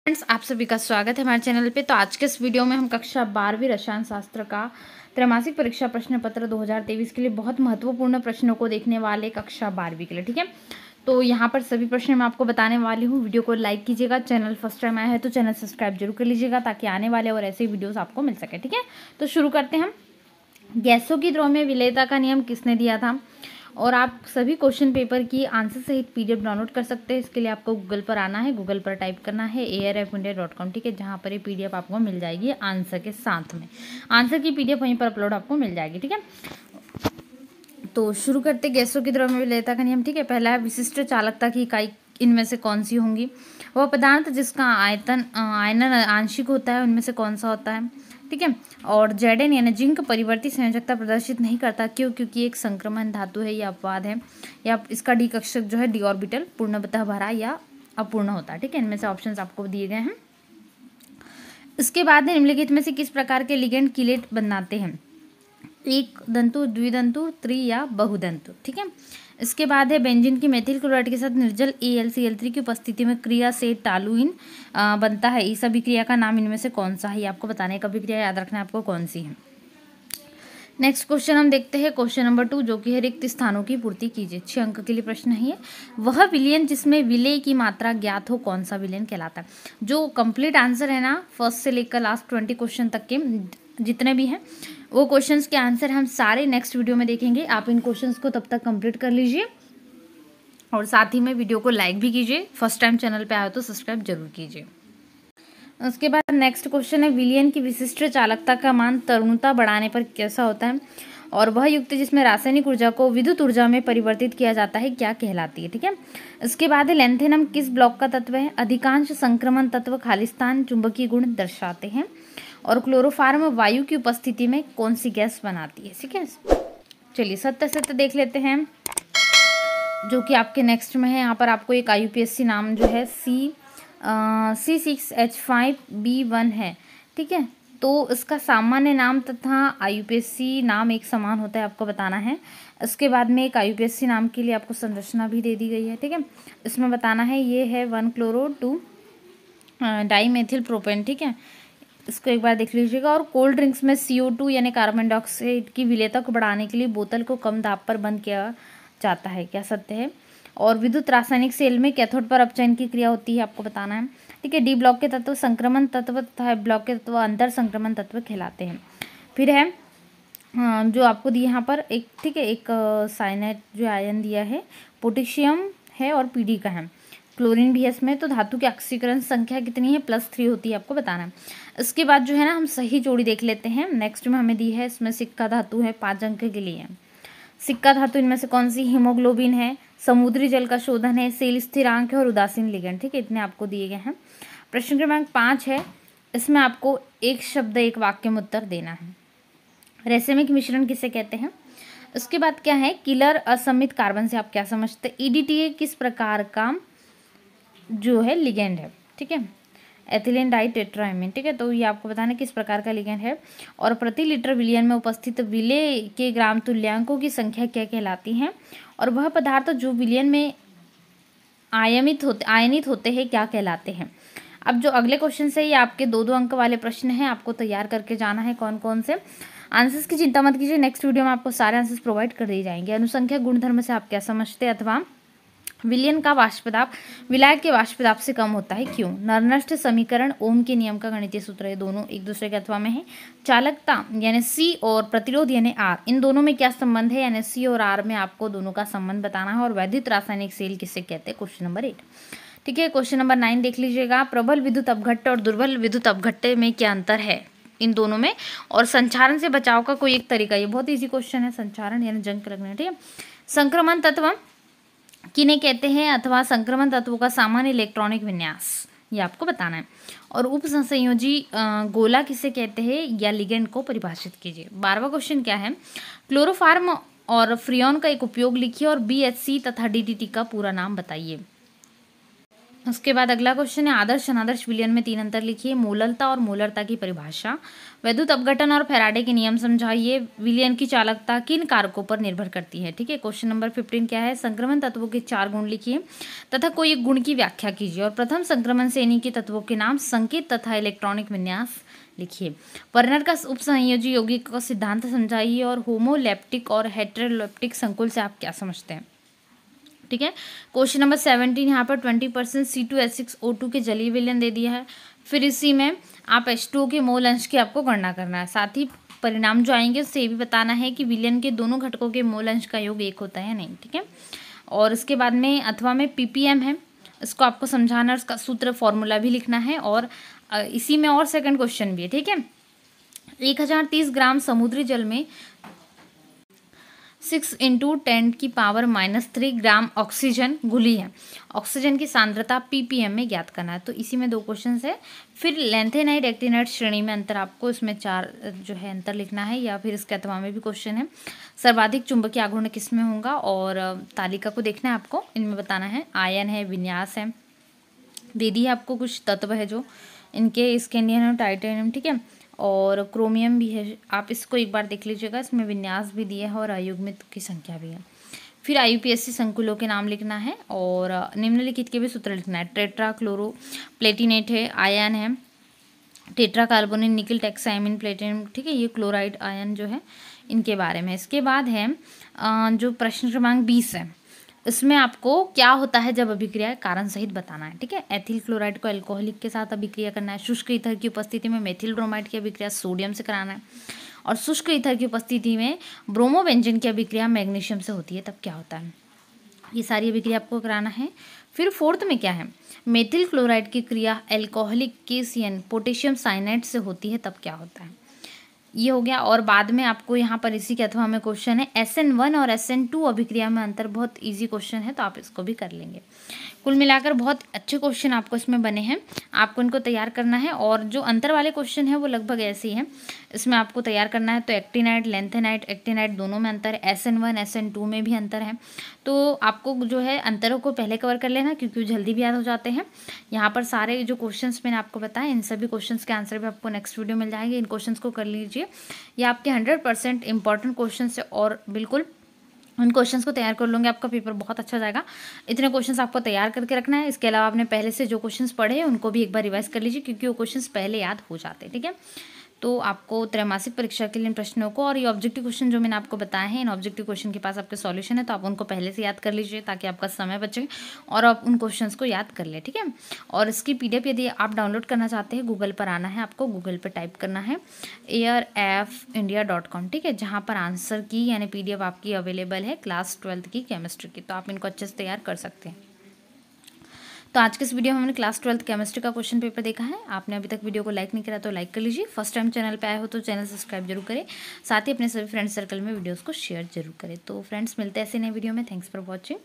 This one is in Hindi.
फ्रेंड्स, आप सभी का स्वागत है हमारे चैनल पे। तो आज के इस वीडियो में हम कक्षा 12वीं रसायन शास्त्र का त्रैमासिक परीक्षा प्रश्न पत्र 2023 के लिए बहुत महत्वपूर्ण प्रश्नों को देखने वाले कक्षा 12वीं के लिए। ठीक है, तो यहाँ पर सभी प्रश्न मैं आपको बताने वाली हूँ। वीडियो को लाइक कीजिएगा, चैनल फर्स्ट टाइम आया है तो चैनल सब्सक्राइब जरूर कर लीजिएगा ताकि आने वाले और ऐसे वीडियोज़ आपको मिल सके। ठीक है, तो शुरू करते हैं हम। गैसों की द्रव में विलेयता का नियम किसने दिया था? और आप सभी क्वेश्चन पेपर की आंसर सहित पीडीएफ डाउनलोड कर सकते हैं। इसके लिए आपको गूगल पर आना है, गूगल पर टाइप करना है arfindia.com। ठीक है, जहाँ पर ये पीडीएफ आपको मिल जाएगी आंसर के साथ में। आंसर की पीडीएफ वहीं पर अपलोड आपको मिल जाएगी। ठीक है, तो शुरू करते गैसों की द्रव में विलेयता का नियम। ठीक है, पहला है विशिष्ट चालकता की इकाई इनमें से कौन सी होंगी? वह पदार्थ जिसका आयनन आंशिक होता है उनमें से कौन सा होता है? ठीक है, और जेडन यानी जिंक परिवर्ती संयोजकता प्रदर्शित नहीं करता। क्यों? क्योंकि एक संक्रमण धातु है, या अपवाद है, या इसका डी कक्षक जो है डी ऑर्बिटल पूर्णतः भरा या अपूर्ण होता है। ठीक है, इनमें से ऑप्शंस आपको दिए गए हैं। इसके बाद निम्नलिखित में से किस प्रकार के लिगेंड कीलेट बनाते हैं? एक दंतु, द्विदंतु, त्रि या बहुदंतु। ठीक है, इसके बाद है बेंजीन की मेथिल क्लोराइड के साथ निर्जल AlCl3 की उपस्थिति में क्रिया से टालुइन बनता है। इस अभिक्रिया का नाम इनमें से कौन सा है? ये आपको बताने का अभिक्रिया याद रखना है आपको कौन सी है। नेक्स्ट क्वेश्चन हम देखते हैं, क्वेश्चन नंबर 2, जो कि है रिक्त स्थानों की पूर्ति कीजिए। 6 अंक के लिए प्रश्न है ये। वह विलयन जिसमें विलेय की मात्रा ज्ञात हो कौन सा विलयन कहलाता है? जो कंप्लीट आंसर है ना, फर्स्ट से लेकर लास्ट 20 क्वेश्चन तक के जितने भी हैं वो क्वेश्चंस के आंसर हम सारे नेक्स्ट वीडियो में देखेंगे। आप इन क्वेश्चंस को तब तक कंप्लीट कर लीजिए और साथ ही में वीडियो को लाइक भी कीजिए। फर्स्ट टाइम चैनल पे आए तो सब्सक्राइब जरूर कीजिए। उसके बाद नेक्स्ट क्वेश्चन है, विलयन की विशिष्ट चालकता का मान तरुणता बढ़ाने पर कैसा होता है? और वह युक्ति जिसमें रासायनिक ऊर्जा को विद्युत ऊर्जा में परिवर्तित किया जाता है क्या कहलाती है? ठीक है, इसके बाद है लेंथेनम किस ब्लॉक का तत्व है? अधिकांश संक्रमण तत्व खालिस्तान चुंबकीय गुण दर्शाते हैं। और क्लोरोफार्म वायु की उपस्थिति में कौन सी गैस बनाती है? ठीक है, चलिए सत्य सत्य देख लेते हैं जो कि आपके नेक्स्ट में है। यहाँ पर आपको एक IUPAC नाम जो है C6H5B1 है। ठीक है, तो इसका सामान्य नाम तथा IUPAC नाम एक समान होता है, आपको बताना है। इसके बाद में एक IUPAC नाम के लिए आपको संरचना भी दे दी गई है। ठीक है, इसमें बताना है ये है 1-chloro-2 डाईमेथिल प्रोपेन। ठीक है, इसको एक बार देख लीजिएगा। और कोल्ड ड्रिंक्स में CO2 यानी कार्बन डाइऑक्साइड की विलेयता को बढ़ाने के लिए बोतल को कम दाब पर बंद किया जाता है, क्या सत्य है? और विद्युत रासायनिक सेल में कैथोड पर अपचयन की क्रिया होती है, आपको बताना है। ठीक है, डी ब्लॉक के तत्व संक्रमण तत्व तथा ब्लॉक के तत्व अंतर संक्रमण तत्व कहलाते हैं। फिर है जो आपको दिया यहाँ पर एक, ठीक है, एक साइनाइड जो आयन दिया है, पोटेशियम है और PD का है, क्लोरीन भी है इसमें। तो धातु की ऑक्सीकरण संख्या कितनी है? +3 होती है, आपको बताना है। इसके बाद जो है ना हम सही जोड़ी देख लेते हैं। नेक्स्ट में हमें दी है, इसमें सिक्का धातु है, 5 अंक के लिए। सिक्का धातु इनमें से कौन सी? हीमोग्लोबिन है, समुद्री जल का शोधन है, सेल स्थिरांक है और उदासीन लिगेंड। ठीक है, इतने आपको दिए गए हैं। प्रश्न क्रमांक 5 है, इसमें आपको एक शब्द एक वाक्य में उत्तर देना है। रेसेमिक मिश्रण किसे कहते हैं? उसके बाद क्या है, किलर असमित कार्बन से आप क्या समझते हैं? EDTA किस प्रकार का जो है लिगेंड है? ठीक है, एथिलीन डाइटेट्राइमीन। ठीक है, तो ये आपको बताना किस प्रकार का लिगेंड है। और प्रति लीटर विलयन में उपस्थित विलेय के ग्राम तुल्यांकों की संख्या क्या कहलाती है? और वह पदार्थ जो विलयन में आयनित होते हैं क्या कहलाते हैं? अब जो अगले क्वेश्चन से ये आपके 2-2 अंक वाले प्रश्न हैं, आपको तैयार करके जाना है कौन कौन से। आंसर्स की चिंता मत कीजिए, नेक्स्ट वीडियो में आपको सारे आंसर्स प्रोवाइड कर दिए जाएंगे। अनुसंख्या गुणधर्म से आप क्या समझते हैं? अथवा विलयन का वाष्पदाब विलायक के वाष्पदाब से कम होता है, क्यों? नरनष्ट समीकरण, ओम के नियम का गणितीय सूत्र है, दोनों एक दूसरे के अथवा में है। चालकता यानी C और प्रतिरोध यानी R, इन दोनों में क्या संबंध है? यानी C और R में आपको दोनों का संबंध बताना है। और वैद्युत रासायनिक सेल किसे कहते हैं? Question number 8। ठीक है, क्वेश्चन नंबर 9 देख लीजिएगा। प्रबल विद्युत अपघट्ट और दुर्बल विद्युत अपघट्ट में क्या अंतर है इन दोनों में? और संचारण से बचाव का कोई एक तरीका, ये बहुत ईजी क्वेश्चन है। संचारण यानी जंग लगना। ठीक है, संक्रमण तत्व किन्हें कहते हैं? अथवा संक्रमण तत्वों का सामान्य इलेक्ट्रॉनिक विन्यास, ये आपको बताना है। और उप संयोजी गोला किसे कहते हैं? या लिगेंड को परिभाषित कीजिए। 12वां क्वेश्चन क्या है, क्लोरोफार्म और फ्रियोन का एक उपयोग लिखिए और BHC तथा DDT का पूरा नाम बताइए। उसके बाद अगला क्वेश्चन है आदर्श अनादर्श विलयन में 3 अंतर लिखिए। मोलरता और मोलरता की परिभाषा, वैद्युत अपघटन और फैराडे के नियम समझाइए। विलयन की चालकता किन कारकों पर निर्भर करती है। ठीक है, क्वेश्चन नंबर 15 क्या है, संक्रमण तत्वों के 4 गुण लिखिए तथा कोई एक गुण की व्याख्या कीजिए। और प्रथम संक्रमण श्रेणी के तत्वों के नाम, संकेत तथा इलेक्ट्रॉनिक विन्यास लिखिए। वर्नर का उपसंयोजी यौगिक का सिद्धांत समझाइए। और होमोलैप्टिक और हेटेरोलैप्टिक संकुल से आप क्या समझते हैं। ठीक है, क्वेश्चन नंबर 17 यहाँ पर 20% C2H6O2 के जलीय विलयन दे दिया है। फिर इसी में आप H2O के मोल अंश की आपको गणना करना है। साथ ही परिणाम जो आएंगे उससे ये भी बताना है कि विलयन के दोनों घटकों के मोल अंश का योग 1 होता है या नहीं। ठीक है, और इसके बाद में अथवा में PPM है, इसको आपको समझाना है, उसका सूत्र फॉर्मूला भी लिखना है। और इसी में और सेकंड क्वेश्चन भी है। ठीक है, 1030 ग्राम समुद्री जल में 6 × 10⁻³ ग्राम ऑक्सीजन घुली है। ऑक्सीजन की सांद्रता ppm में ज्ञात करना है। तो इसी में 2 क्वेश्चन है। फिर लेंथेनाइट एक्टिनाइट श्रेणी में अंतर, आपको इसमें 4 जो है अंतर लिखना है, या फिर इसके अथवा में भी क्वेश्चन है। सर्वाधिक चुंबकीय आघूर्ण किस में होगा, और तालिका को देखना है आपको, इनमें बताना है। आयन है, विन्यास है, दे दी है आपको कुछ तत्व है जो इनके, स्कैंडियम और टाइटेनियम। ठीक है, और क्रोमियम भी है, आप इसको एक बार देख लीजिएगा, इसमें विन्यास भी दिया है और अयुग्मित की संख्या भी है। फिर IUPAC संकुलों के नाम लिखना है और निम्नलिखित के भी सूत्र लिखना है। टेट्रा क्लोरो प्लेटिनेट है, आयन है, टेट्रा कार्बोनिल निकल टेक्साइमिन प्लेटिनम। ठीक है, ये क्लोराइड आयन जो है इनके बारे में। इसके बाद है जो प्रश्न क्रमांक 20 है, इसमें आपको क्या होता है जब अभिक्रिया कारण सहित बताना है। ठीक है, एथिल क्लोराइड को अल्कोहलिक के साथ अभिक्रिया करना है। शुष्क ईथर की उपस्थिति में मेथिल ब्रोमाइड की अभिक्रिया सोडियम से कराना है। और शुष्क ईथर की उपस्थिति में ब्रोमो व्यंजन की अभिक्रिया मैग्नीशियम से होती है, तब क्या होता है। ये सारी अभिक्रिया आपको कराना है। फिर 4th में क्या है, मेथिल क्लोराइड की क्रिया अल्कोहलिक KCN पोटेशियम साइनाइड से होती है, तब क्या होता है। ये हो गया। और बाद में आपको यहाँ पर इसी के अथवा में क्वेश्चन है SN1 और SN2 अभिक्रिया में अंतर, बहुत इजी क्वेश्चन है, तो आप इसको भी कर लेंगे। कुल मिलाकर बहुत अच्छे क्वेश्चन आपको इसमें बने हैं, आपको इनको तैयार करना है। और जो अंतर वाले क्वेश्चन हैं वो लगभग ऐसे ही हैं, इसमें आपको तैयार करना है। तो एक्टिनाइट, लेंथेनाइट, एक्टिनाइट दोनों में अंतर है, SN1 SN2 में भी अंतर है। तो आपको जो है अंतरों को पहले कवर कर लेना, क्योंकि वो जल्दी भी याद हो जाते हैं। यहाँ पर सारे जो क्वेश्चंस मैंने आपको बताए, इन सभी क्वेश्चंस के आंसर भी आपको नेक्स्ट वीडियो मिल जाएंगे। इन क्वेश्चंस को कर लीजिए, ये आपके 100% इंपॉर्टेंट क्वेश्चन है, और बिल्कुल उन क्वेश्चंस को तैयार कर लोगे आपका पेपर बहुत अच्छा जाएगा। इतने क्वेश्चंस आपको तैयार करके रखना है। इसके अलावा आपने पहले से जो क्वेश्चंस पढ़े हैं उनको भी एक बार रिवाइज कर लीजिए, क्योंकि वो क्वेश्चंस पहले याद हो जाते हैं। ठीक है, तो आपको त्रैमासिक परीक्षा के लिए इन प्रश्नों को, और ये ऑब्जेक्टिव क्वेश्चन जो मैंने आपको बताए हैं, इन ऑब्जेक्टिव क्वेश्चन के पास आपके सॉल्यूशन है, तो आप उनको पहले से याद कर लीजिए ताकि आपका समय बचे और आप उन क्वेश्चंस को याद कर लें। ठीक है, और इसकी PDF यदि आप डाउनलोड करना चाहते हैं, गूगल पर आना है, आपको गूगल पर टाइप करना है airfindia.com। ठीक है, जहाँ पर आंसर की यानी PDF आपकी अवेलेबल है क्लास 12th की केमिस्ट्री की, तो आप इनको अच्छे से तैयार कर सकते हैं। तो आज के इस वीडियो में हमने क्लास 12th केमिस्ट्री का क्वेश्चन पेपर देखा है। आपने अभी तक वीडियो को लाइक नहीं करा तो लाइक कर लीजिए। फर्स्ट टाइम चैनल पे आए हो तो चैनल सब्सक्राइब जरूर करें, साथ ही अपने सभी फ्रेंड सर्कल में वीडियोस को शेयर जरूर करें। तो फ्रेंड्स, मिलते हैं ऐसे नए वीडियो में। Thanks for watching.